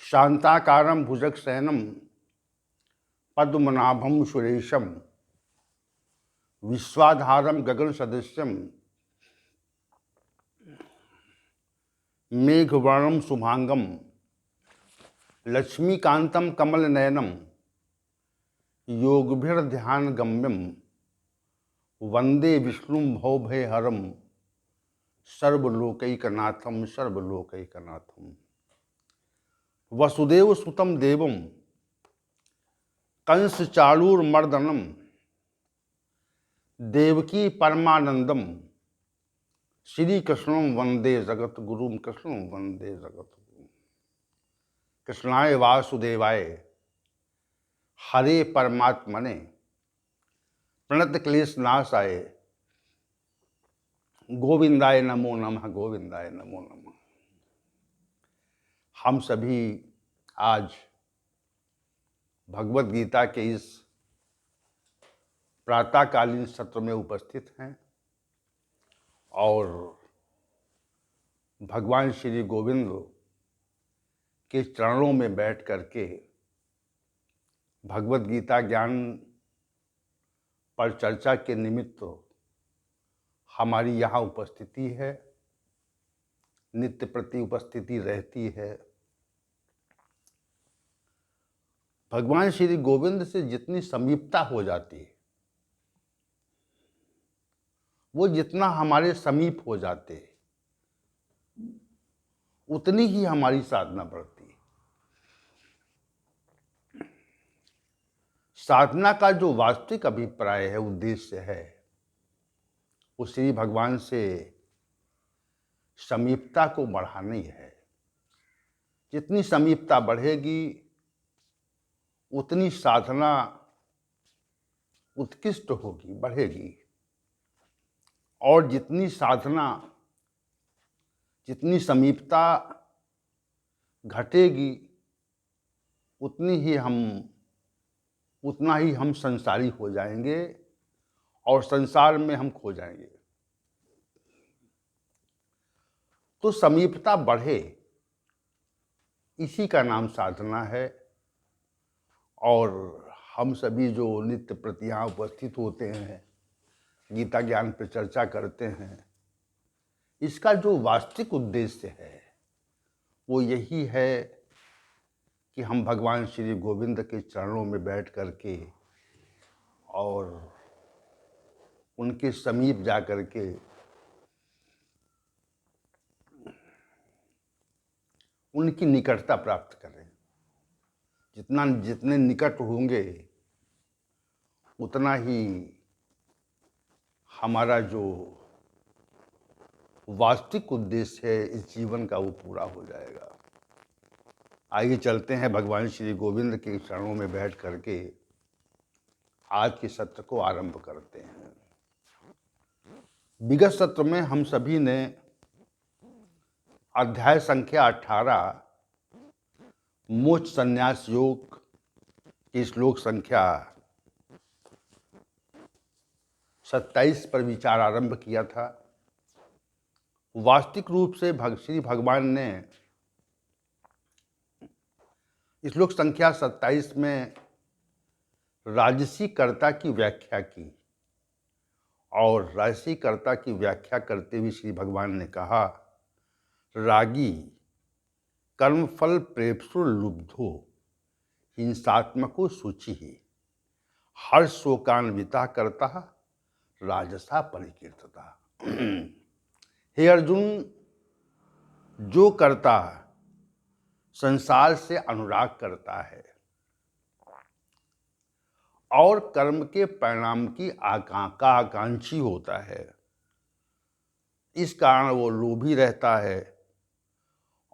शांताकारं भुजगशयनं पद्मनाभं सुरेशं विश्वाधारं गगनसदृशं मेघवर्णं शुभांगं लक्ष्मीकान्तं कमलनयनं योगभिर्ध्यानगम्यं वंदे विष्णुं भवभयहरं सर्वलोकैकनाथं वसुदेवसुतं देवं कंसचाणूरमर्दनं देवकी परमानंदम श्री कृष्णं वंदे जगत गुरुम कृष्णं वंदे जगत गुरुम। कृष्णाय वासुदेवाय हरे परमात्मने प्रणत क्लेश नाशाय गोविंदाय नमो नमः गोविंदाय नमो नमः। हम सभी आज भगवत गीता के इस प्रातःकालीन सत्र में उपस्थित हैं और भगवान श्री गोविंद के चरणों में बैठ करके भगवत गीता ज्ञान पर चर्चा के निमित्त हमारी यहाँ उपस्थिति है, नित्य प्रति उपस्थिति रहती है। भगवान श्री गोविंद से जितनी समीपता हो जाती है, वो जितना हमारे समीप हो जाते हैं, उतनी ही हमारी साधना बढ़ती है। साधना का जो वास्तविक अभिप्राय है, उद्देश्य है, वो श्री भगवान से समीपता को बढ़ाना ही है। जितनी समीपता बढ़ेगी उतनी साधना उत्कृष्ट होगी, बढ़ेगी। और जितनी साधना, जितनी समीपता घटेगी उतना ही हम संसारी हो जाएंगे और संसार में हम खो जाएंगे। तो समीपता बढ़े, इसी का नाम साधना है। और हम सभी जो नित्य प्रति यहाँ उपस्थित होते हैं, गीता ज्ञान पर चर्चा करते हैं, इसका जो वास्तविक उद्देश्य है वो यही है कि हम भगवान श्री गोविंद के चरणों में बैठ करके और उनके समीप जा करके उनकी निकटता प्राप्त करें। जितने निकट होंगे उतना ही हमारा जो वास्तविक उद्देश्य है इस जीवन का, वो पूरा हो जाएगा। आइए चलते हैं भगवान श्री गोविंद के चरणों में बैठ करके आज के सत्र को आरंभ करते हैं। विगत सत्र में हम सभी ने अध्याय संख्या 18 मोक्ष संन्यास योग की श्लोक संख्या 27 पर विचार आरंभ किया था। वास्तविक रूप से श्री भगवान ने श्लोक संख्या 27 में राजसी कर्ता की व्याख्या की और राजसी कर्ता की व्याख्या करते हुए श्री भगवान ने कहा, रागी कर्मफल प्रेप्सुर लुब्धो हिंसात्मको शुचि ही हर्ष शोकान्विता करता राजसा परिकीर्तता। हे अर्जुन, जो कर्ता संसार से अनुराग करता है और कर्म के परिणाम की आकांक्षी होता है, इस कारण वो लोभी रहता है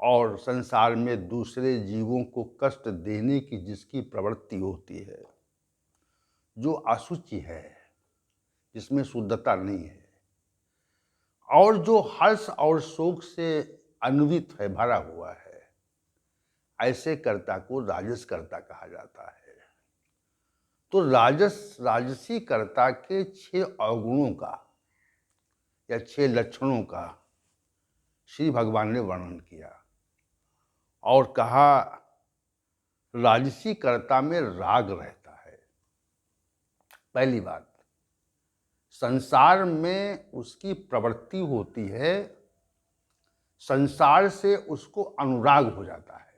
और संसार में दूसरे जीवों को कष्ट देने की जिसकी प्रवृत्ति होती है, जो अशुचि है, जिसमें शुद्धता नहीं है, और जो हर्ष और शोक से अन्वित है, भरा हुआ है, ऐसे कर्ता को राजस कर्ता कहा जाता है। तो राजसी कर्ता के 6 अवगुणों का या 6 लक्षणों का श्री भगवान ने वर्णन किया और कहा राजसी कर्ता में राग रहता है। पहली बात, संसार में उसकी प्रवृत्ति होती है, संसार से उसको अनुराग हो जाता है।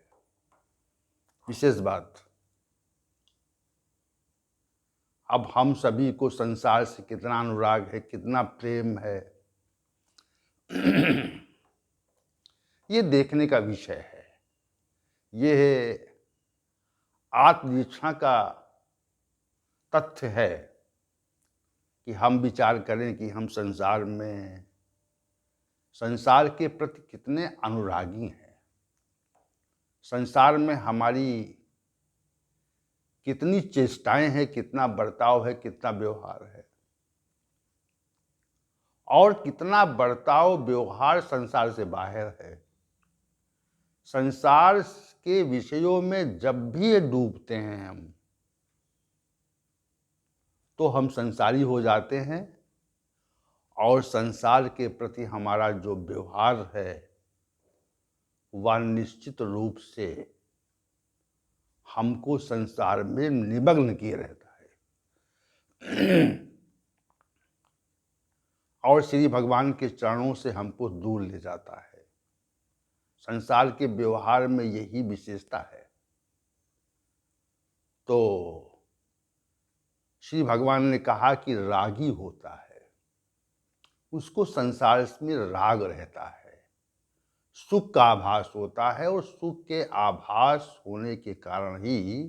विशेष बात, अब हम सभी को संसार से कितना अनुराग है, कितना प्रेम है, ये देखने का विषय है। ये आत्मनिरीक्षण का तथ्य है कि हम विचार करें कि हम संसार के प्रति कितने अनुरागी हैं, संसार में हमारी कितनी चेष्टाएं हैं, कितना बर्ताव है, कितना व्यवहार है, और कितना बर्ताव व्यवहार संसार से बाहर है। संसार के विषयों में जब भी डूबते हैं हम, तो हम संसारी हो जाते हैं, और संसार के प्रति हमारा जो व्यवहार है वह निश्चित रूप से हमको संसार में निमग्न किए रहता है और श्री भगवान के चरणों से हमको दूर ले जाता है। संसार के व्यवहार में यही विशेषता है। तो श्री भगवान ने कहा कि रागी होता है, उसको संसार में राग रहता है, सुख का आभास होता है, और सुख के आभास होने के कारण ही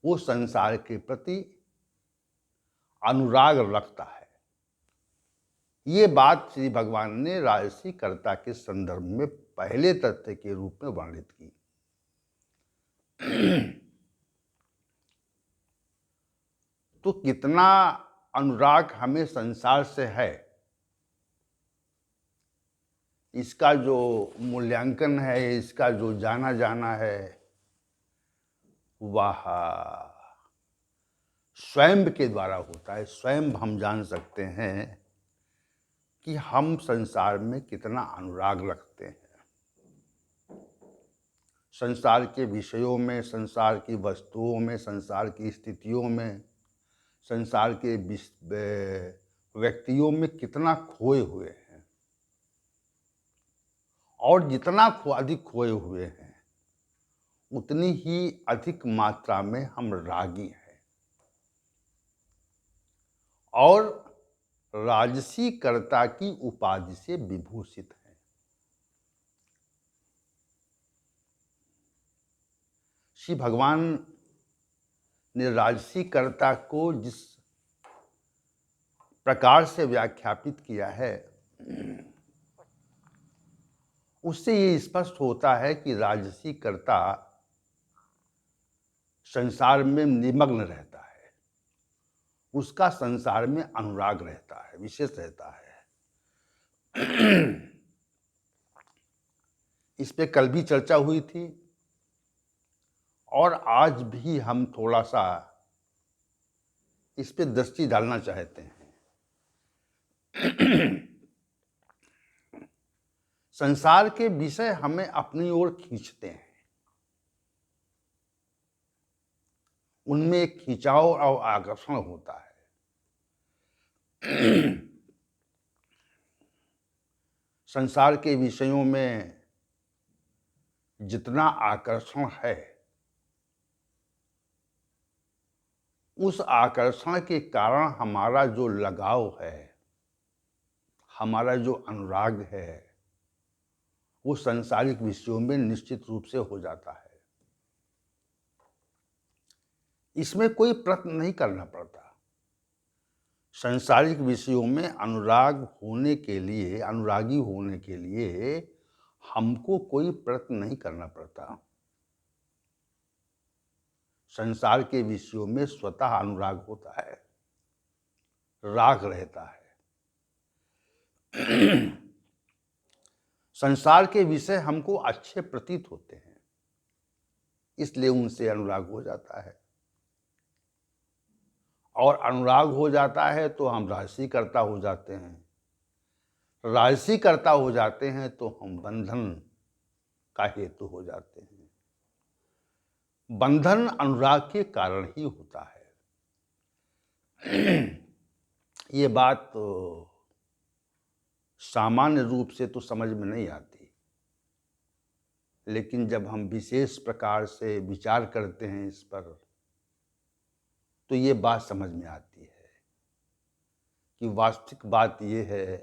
वो संसार के प्रति अनुराग रखता है। ये बात श्री भगवान ने राजसी कर्ता के संदर्भ में पहले तथ्य के रूप में वर्णित की। तो कितना अनुराग हमें संसार से है, इसका जो मूल्यांकन है, इसका जो जाना जाना है, वह स्वयं के द्वारा होता है। स्वयं हम जान सकते हैं कि हम संसार में कितना अनुराग रखते हैं, संसार के विषयों में, संसार की वस्तुओं में, संसार की स्थितियों में, संसार के व्यक्तियों में कितना खोए हुए हैं, और जितना अधिक खोए हुए हैं उतनी ही अधिक मात्रा में हम रागी हैं। और राजसी कर्ता की उपाधि से विभूषित हैं। श्री भगवान ने राजसी कर्ता को जिस प्रकार से व्याख्यापित किया है, उससे ये स्पष्ट होता है कि राजसी कर्ता संसार में निमग्न रहता है, उसका संसार में अनुराग रहता है, विशेष रहता है। इस पे कल भी चर्चा हुई थी, और आज भी हम थोड़ा सा इस पे दृष्टि डालना चाहते हैं। संसार के विषय हमें अपनी ओर खींचते हैं, उनमें एक खिंचाव और आकर्षण होता है। संसार के विषयों में जितना आकर्षण है, उस आकर्षण के कारण हमारा जो लगाव है, हमारा जो अनुराग है, वो सांसारिक विषयों में निश्चित रूप से हो जाता है। इसमें कोई प्रयत्न नहीं करना पड़ता। सांसारिक विषयों में अनुरागी होने के लिए हमको कोई प्रयत्न नहीं करना पड़ता। संसार के विषयों में स्वतः अनुराग होता है, राग रहता है। संसार के विषय हमको अच्छे प्रतीत होते हैं, इसलिए उनसे अनुराग हो जाता है, और अनुराग हो जाता है तो हम राजसी कर्ता हो जाते हैं। राजसी कर्ता हो जाते हैं तो हम बंधन का हेतु हो जाते हैं। बंधन अनुराग के कारण ही होता है। ये बात तो सामान्य रूप से तो समझ में नहीं आती, लेकिन जब हम विशेष प्रकार से विचार करते हैं इस पर, तो ये बात समझ में आती है कि वास्तविक बात ये है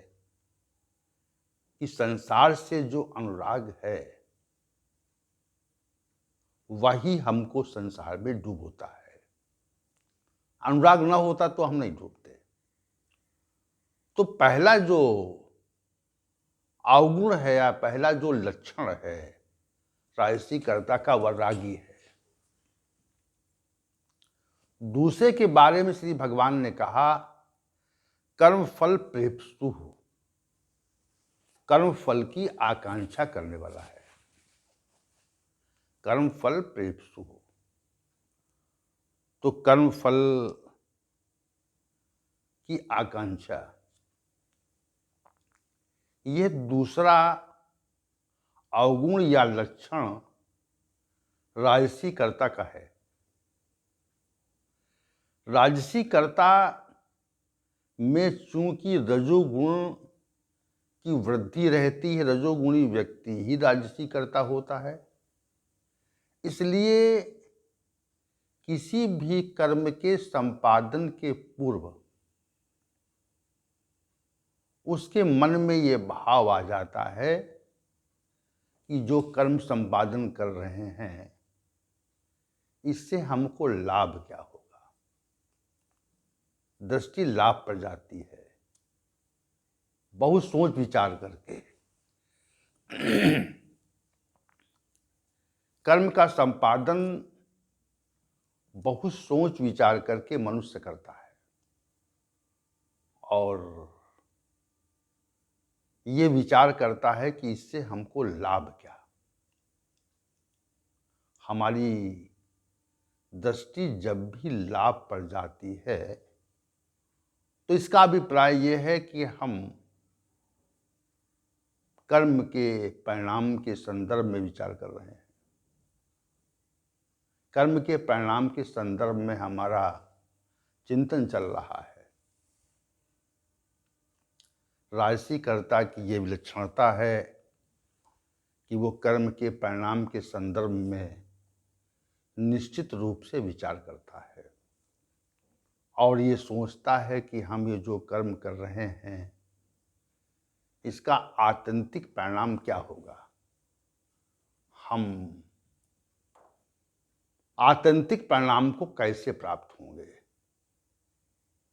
कि संसार से जो अनुराग है वही हमको संसार में डूबोता है। अनुराग ना होता तो हम नहीं डूबते। तो पहला जो अवगुण है या पहला जो लक्षण है राजसीकर्ता का, वह रागी है। दूसरे के बारे में श्री भगवान ने कहा कर्म फल प्रेप्सु, कर्म फल की आकांक्षा करने वाला है। कर्म फल प्रेप्सु, तो कर्म फल की आकांक्षा, यह दूसरा अवगुण या लक्षण राजसीकर्ता का है। राजसीकर्ता में चूंकि रजोगुण की वृद्धि रहती है, रजोगुणी व्यक्ति ही राजसीकर्ता होता है, इसलिए किसी भी कर्म के संपादन के पूर्व उसके मन में ये भाव आ जाता है कि जो कर्म संपादन कर रहे हैं इससे हमको लाभ क्या होगा। दृष्टि लाभ पर जाती है। बहुत सोच विचार करके कर्म का संपादन बहुत सोच विचार करके मनुष्य करता है, और ये विचार करता है कि इससे हमको लाभ क्या। हमारी दृष्टि जब भी लाभ पर जाती है तो इसका अभिप्राय यह है कि हम कर्म के परिणाम के संदर्भ में विचार कर रहे हैं। कर्म के परिणाम के संदर्भ में हमारा चिंतन चल रहा है। राजसीकर्ता की ये विलक्षणता है कि वो कर्म के परिणाम के संदर्भ में निश्चित रूप से विचार करता है और ये सोचता है कि हम ये जो कर्म कर रहे हैं इसका आत्यंतिक परिणाम क्या होगा, हम आत्यंतिक परिणाम को कैसे प्राप्त होंगे।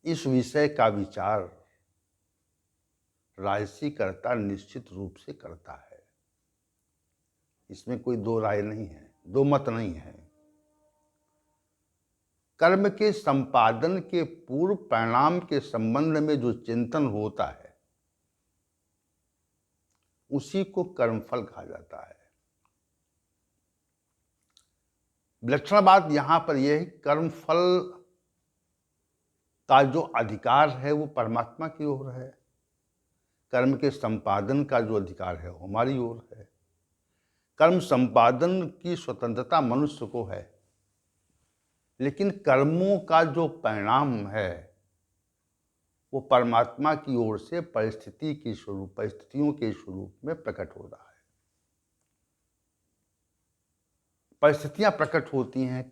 इस विषय का विचार राजसीकर्ता निश्चित रूप से करता है। इसमें कोई दो राय नहीं है, दो मत नहीं है। कर्म के संपादन के पूर्व परिणाम के संबंध में जो चिंतन होता है उसी को कर्मफल कहा जाता है। विलक्षण बात यहां पर यह है, कर्मफल का जो अधिकार है वो परमात्मा की ओर है, कर्म के संपादन का जो अधिकार है वो हमारी ओर है। कर्म संपादन की स्वतंत्रता मनुष्य को है, लेकिन कर्मों का जो परिणाम है वो परमात्मा की ओर से परिस्थितियों के स्वरूप में प्रकट हो रहा है। परिस्थितियां प्रकट होती हैं,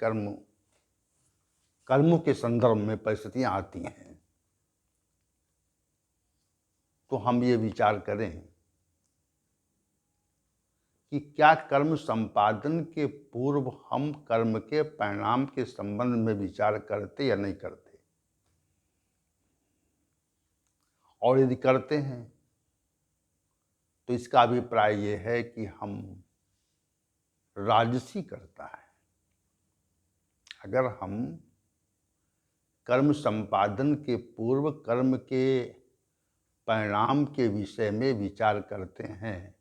कर्मों के संदर्भ में परिस्थितियां आती हैं। तो हम ये विचार करें कि क्या कर्म संपादन के पूर्व हम कर्म के परिणाम के संबंध में विचार करते या नहीं करते, और यदि करते हैं तो इसका अभिप्राय यह है कि हम राजसी करता है। अगर हम कर्म संपादन के पूर्व कर्म के परिणाम के विषय में विचार करते हैं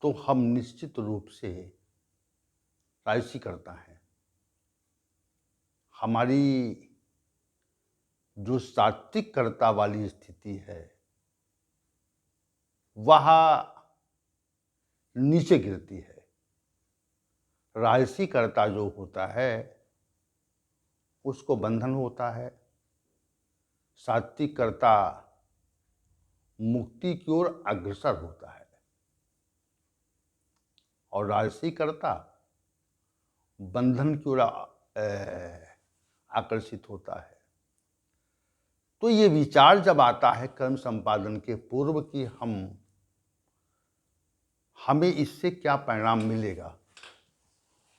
तो हम निश्चित रूप से राजसी करता है। हमारी जो सात्विक कर्ता वाली स्थिति है वह नीचे गिरती है। राजसी कर्ता जो होता है उसको बंधन होता है, सात्विक कर्ता मुक्ति की ओर अग्रसर होता है और राजसी कर्ता बंधन की ओर आकर्षित होता है। तो ये विचार जब आता है कर्म संपादन के पूर्व कि हमें इससे क्या परिणाम मिलेगा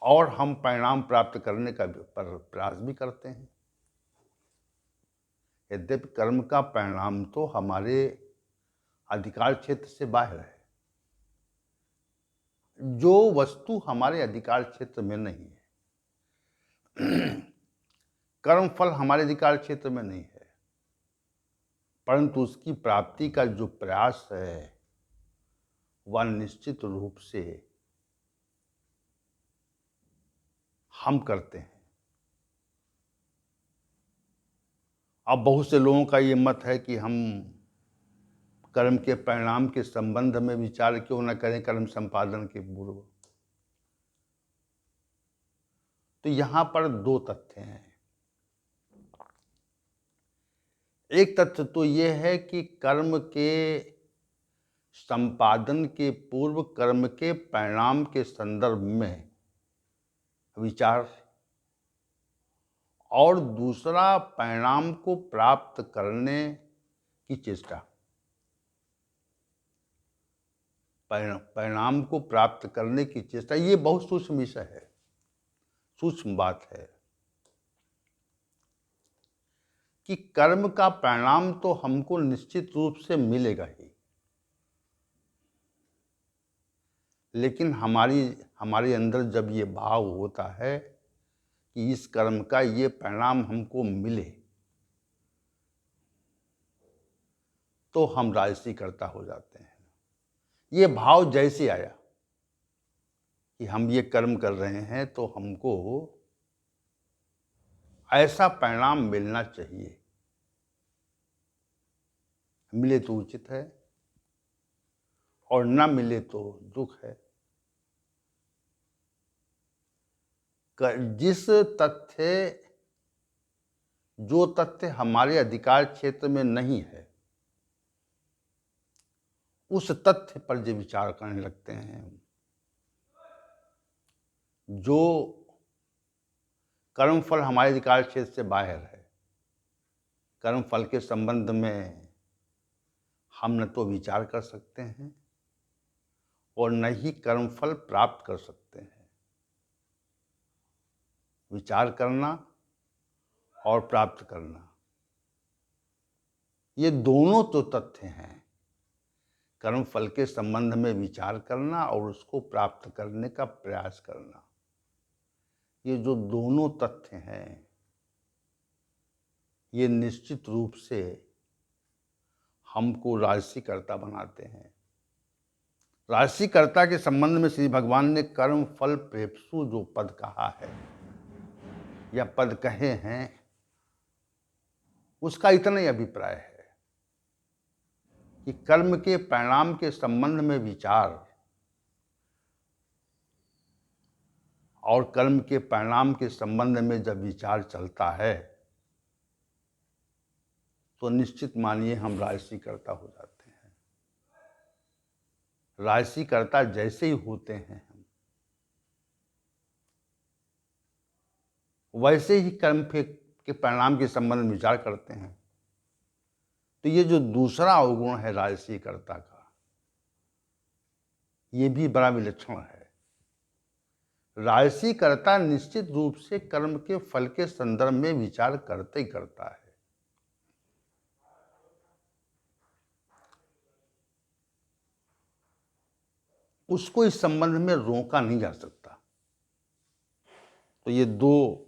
और हम परिणाम प्राप्त करने का प्रयास भी करते हैं। यद्यपि कर्म का परिणाम तो हमारे अधिकार क्षेत्र से बाहर है, जो वस्तु हमारे अधिकार क्षेत्र में नहीं है, कर्म फल हमारे अधिकार क्षेत्र में नहीं है, परंतु उसकी प्राप्ति का जो प्रयास है वह निश्चित रूप से हम करते हैं। अब बहुत से लोगों का ये मत है कि हम कर्म के परिणाम के संबंध में विचार क्यों न करें कर्म संपादन के पूर्व। तो यहां पर दो तथ्य हैं। एक तथ्य तो यह है कि कर्म के संपादन के पूर्व कर्म के परिणाम के संदर्भ में विचार, और दूसरा परिणाम को प्राप्त करने की चेष्टा। परिणाम को प्राप्त करने की चेष्टा, ये बहुत सूक्ष्म विषय है, सूक्ष्म बात है कि कर्म का परिणाम तो हमको निश्चित रूप से मिलेगा ही, लेकिन हमारे अंदर जब ये भाव होता है कि इस कर्म का ये परिणाम हमको मिले, तो हम राजसी कर्ता हो जाते हैं। ये भाव जैसे आया कि हम ये कर्म कर रहे हैं तो हमको ऐसा परिणाम मिलना चाहिए, मिले तो उचित है और न मिले तो दुख है। जो तथ्य हमारे अधिकार क्षेत्र में नहीं है, उस तथ्य पर जो विचार करने लगते हैं। जो कर्म फल हमारे अधिकार क्षेत्र से बाहर है, कर्म फल के संबंध में हम न तो विचार कर सकते हैं और न ही कर्म फल प्राप्त कर सकते हैं। विचार करना और प्राप्त करना, ये दोनों तो तथ्य हैं। कर्म फल के संबंध में विचार करना और उसको प्राप्त करने का प्रयास करना, ये जो दोनों तथ्य हैं, ये निश्चित रूप से हमको राजसी कर्ता बनाते हैं। राजसी कर्ता के संबंध में श्री भगवान ने कर्म फल प्रेप्सु जो पद कहा है या पद कहे हैं, उसका इतना ही अभिप्राय है कि कर्म के परिणाम के संबंध में विचार और कर्म के परिणाम के संबंध में जब विचार चलता है तो निश्चित मानिए हम राजसी कर्ता हो जाते हैं। राजसी कर्ता जैसे ही होते हैं हम, वैसे ही कर्म के परिणाम के संबंध में विचार करते हैं। तो ये जो दूसरा अवगुण है राजसी कर्ता का, ये भी बड़ा विलक्षण है। राजसी कर्ता निश्चित रूप से कर्म के फल के संदर्भ में विचार करते ही करता है। उसको इस संबंध में रोका नहीं जा सकता। तो ये दो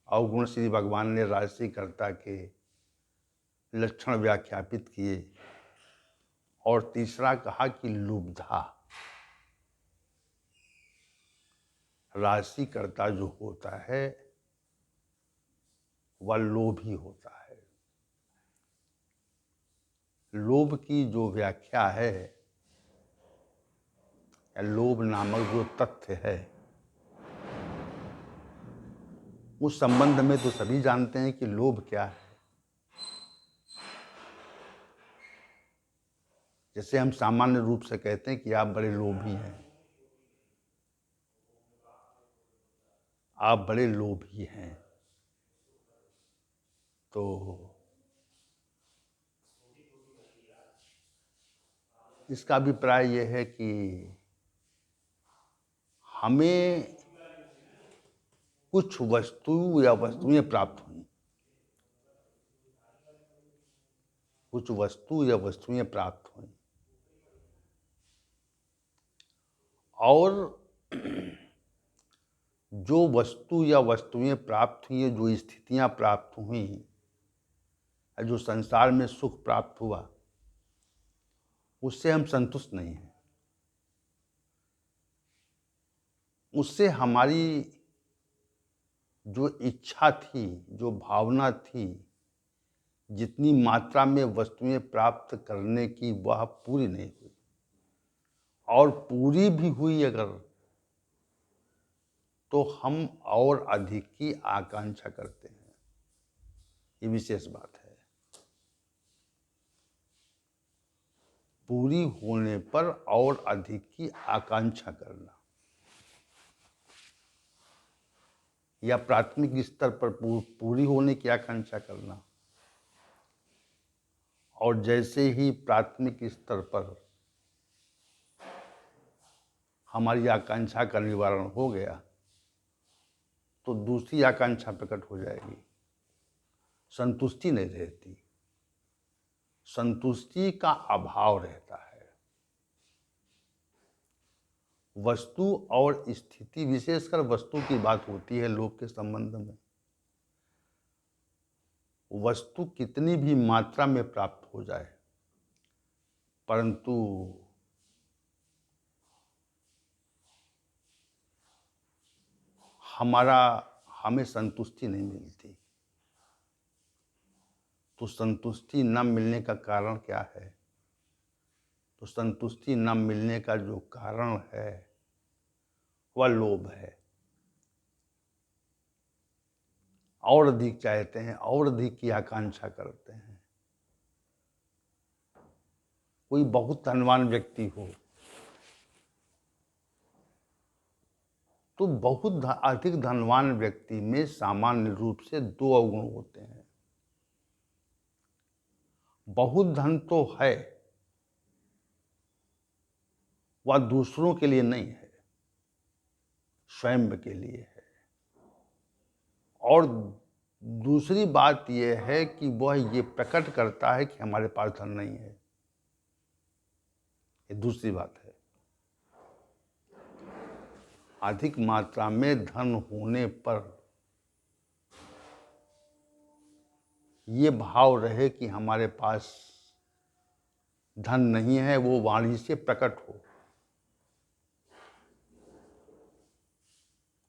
अवगुण श्री भगवान ने राजसी कर्ता के लक्षण व्याख्यापित किए, और तीसरा कहा कि लुब्धा, राजसी कर्ता जो होता है वह लोभी होता है। लोभ की जो व्याख्या है, या लोभ नामक जो तथ्य है, उस संबंध में तो सभी जानते हैं कि लोभ क्या है। जैसे हम सामान्य रूप से कहते हैं कि आप बड़े लोभी हैं, आप बड़े लोभी हैं, तो इसका अभिप्राय यह है कि हमें कुछ वस्तु या वस्तुएं प्राप्त हुई, कुछ वस्तु या वस्तुएं प्राप्त हुई, और जो वस्तु या वस्तुएं प्राप्त हुई, जो स्थितियां प्राप्त हुई, जो संसार में सुख प्राप्त हुआ, उससे हम संतुष्ट नहीं हैं। उससे हमारी जो इच्छा थी, जो भावना थी, जितनी मात्रा में वस्तुएं प्राप्त करने की, वह पूरी नहीं हुई। और पूरी भी हुई अगर, तो हम और अधिक की आकांक्षा करते हैं। ये विशेष बात है। पूरी होने पर और अधिक की आकांक्षा करना, या प्राथमिक स्तर पर पूरी होने की आकांक्षा करना, और जैसे ही प्राथमिक स्तर पर हमारी आकांक्षा का निवारण हो गया, तो दूसरी आकांक्षा प्रकट हो जाएगी। संतुष्टि नहीं रहती, संतुष्टि का अभाव रहता है। वस्तु और स्थिति, विशेषकर वस्तु की बात होती है लोभ के संबंध में। वस्तु कितनी भी मात्रा में प्राप्त हो जाए, परंतु हमें संतुष्टि नहीं मिलती। तो संतुष्टि न मिलने का कारण क्या है? तो संतुष्टि न मिलने का जो कारण है वह लोभ है। और अधिक चाहते हैं, और अधिक की आकांक्षा करते हैं। कोई बहुत धनवान व्यक्ति हो तो बहुत अधिक धनवान व्यक्ति में सामान्य रूप से दो अवगुण होते हैं। बहुत धन तो है, वह दूसरों के लिए नहीं है, स्वयं के लिए है। और दूसरी बात यह है कि वह ये प्रकट करता है कि हमारे पास धन नहीं है। ये दूसरी बात है। अधिक मात्रा में धन होने पर ये भाव रहे कि हमारे पास धन नहीं है, वो वाणी से प्रकट हो,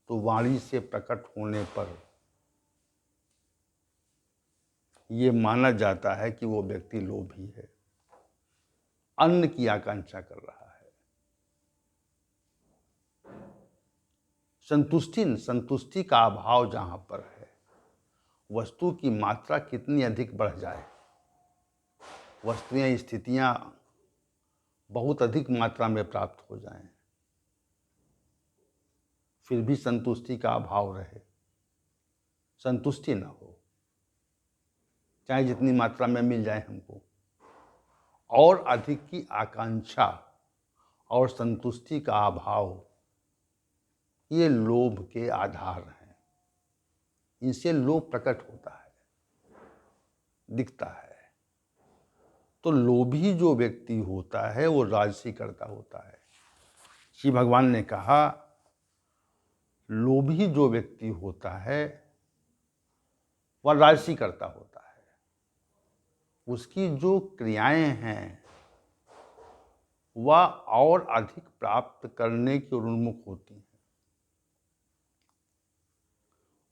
तो वाणी से प्रकट होने पर ये माना जाता है कि वो व्यक्ति लोभी है, अन्न की आकांक्षा कर रहा है। संतुष्टि का अभाव जहां पर है, वस्तु की मात्रा कितनी अधिक बढ़ जाए, वस्तुएं, स्थितियां बहुत अधिक मात्रा में प्राप्त हो जाएं, फिर भी संतुष्टि का अभाव रहे, संतुष्टि न हो, चाहे जितनी मात्रा में मिल जाए हमको, और अधिक की आकांक्षा और संतुष्टि का अभाव, ये लोभ के आधार हैं। इनसे लोभ प्रकट होता है, दिखता है। तो लोभी जो व्यक्ति होता है वो राजसी कर्ता होता है। श्री भगवान ने कहा, लोभी जो व्यक्ति होता है वह राजसी कर्ता होता है। उसकी जो क्रियाएं हैं वह और अधिक प्राप्त करने की उन्मुख होती हैं।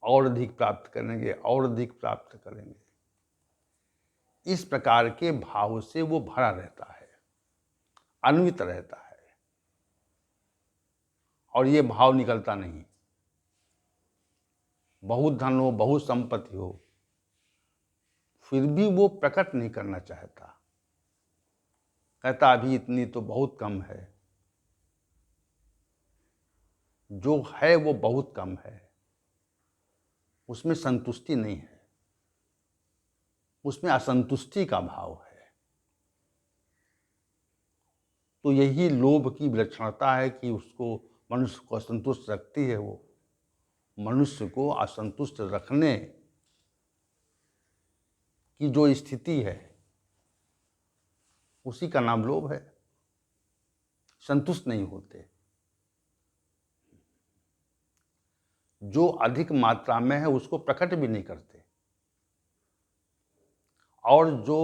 और अधिक प्राप्त करेंगे, और अधिक प्राप्त करेंगे, इस प्रकार के भाव से वो भरा रहता है, अन्वित रहता है, और ये भाव निकलता नहीं। बहुत धन हो, बहुत संपत्ति हो, फिर भी वो प्रकट नहीं करना चाहता। कहता अभी इतनी तो बहुत कम है, जो है वो बहुत कम है, उसमें संतुष्टि नहीं है, उसमें असंतुष्टि का भाव है। तो यही लोभ की विलक्षणता है कि उसको, मनुष्य को असंतुष्ट रखती है। वो मनुष्य को असंतुष्ट रखने की जो स्थिति है, उसी का नाम लोभ है। संतुष्ट नहीं होते। जो अधिक मात्रा में है उसको प्रकट भी नहीं करते, और जो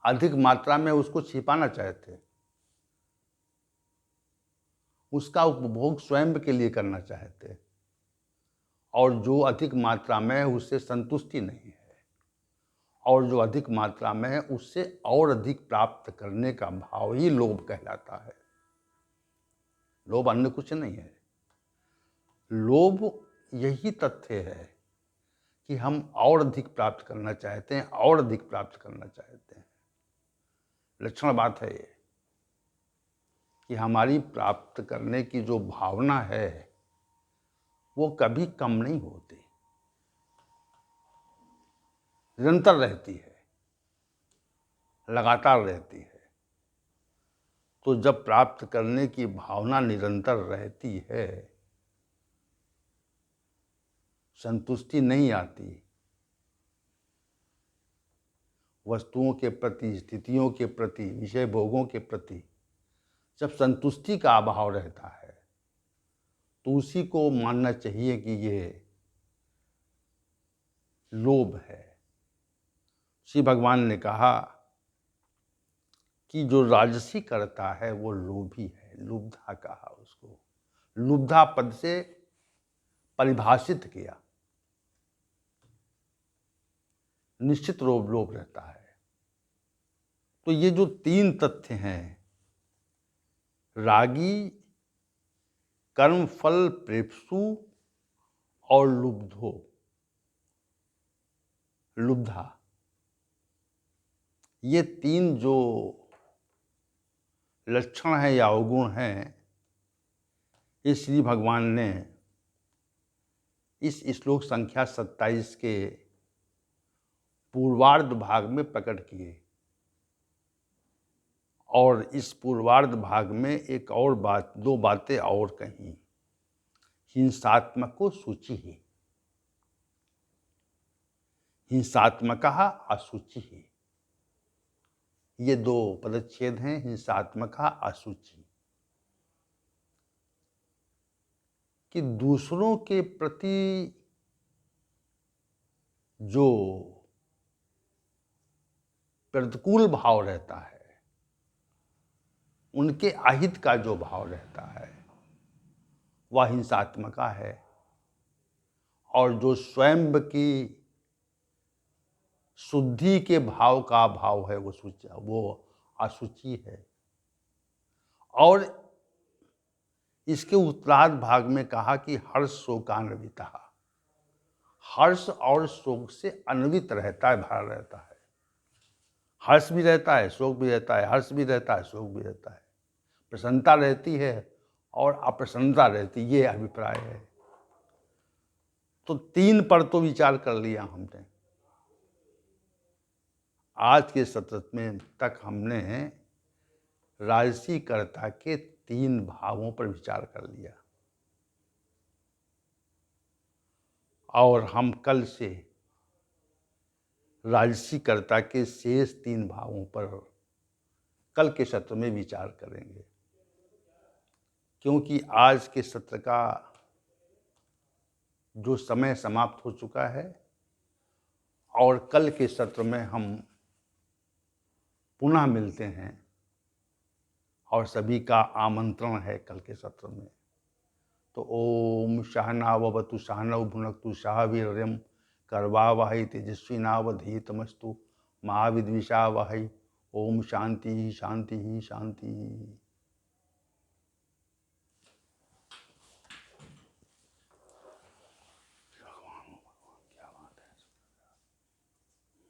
अधिक मात्रा में उसको छिपाना चाहते, उसका उपभोग स्वयं के लिए करना चाहते, और जो अधिक मात्रा में है उससे संतुष्टि नहीं है, और जो अधिक मात्रा में है उससे और अधिक प्राप्त करने का भाव ही लोभ कहलाता है। लोभ अन्य कुछ नहीं है। लोभ यही तथ्य है कि हम और अधिक प्राप्त करना चाहते हैं, और अधिक प्राप्त करना चाहते हैं। लक्षण बात है ये कि हमारी प्राप्त करने की जो भावना है वो कभी कम नहीं होती, निरंतर रहती है, लगातार रहती है। तो जब प्राप्त करने की भावना निरंतर रहती है, संतुष्टि नहीं आती, वस्तुओं के प्रति, स्थितियों के प्रति, विषय भोगों के प्रति जब संतुष्टि का अभाव रहता है, तो उसी को मानना चाहिए कि ये लोभ है। श्री भगवान ने कहा कि जो राजसी करता है वो लोभी है, लुब्धा कहा उसको, लुब्धा पद से परिभाषित किया। निश्चित लोभ रहता है। तो ये जो तीन तथ्य हैं, रागी, कर्मफल प्रेप्सु और लुब्धो, लुब्धा, ये तीन जो लक्षण हैं या अवगुण हैं, ये श्री भगवान ने इस श्लोक संख्या 27 के पूर्वार्ध भाग में प्रकट किए। और इस पूर्वार्ध भाग में एक और बात, दो बातें और कहीं। हिंसात्मको शुचि, हिंसात्मकः अशुचि, ये दो पदच्छेद हैं। हिंसात्मक, अशुचि, कि दूसरों के प्रति जो प्रतिकूल भाव रहता है, उनके अहित का जो भाव रहता है, वह हिंसात्मक है। और जो स्वयं की शुद्धि के भाव का भाव है, वो अशुचि है। और इसके उत्तरार्ध भाग में कहा कि हर्ष शोकान्विता, हर्ष और शोक से अन्वित रहता है, भरा रहता है। हर्ष भी रहता है, शोक भी रहता है, हर्ष भी रहता है, शोक भी रहता है, प्रसन्नता रहती है और अप्रसन्नता रहती है, ये अभिप्राय है। तो तीन पर तो विचार कर लिया हमने। आज के सत्र में तक हमने राजसी कर्ता के तीन भावों पर विचार कर लिया, और हम कल से राजसी कर्ता के शेष तीन भावों पर कल के सत्र में विचार करेंगे। क्योंकि आज के सत्र का जो समय समाप्त हो चुका है, और कल के सत्र में हम पुनः मिलते हैं, और सभी का आमंत्रण है कल के सत्र में। तो ओम सहनावतु सहनौ भुनक्तु सह वीर्यं करवावहै तेजस्विनावधीतमस्तु मा विद्विषावहै। ओम शांति शांति शांति।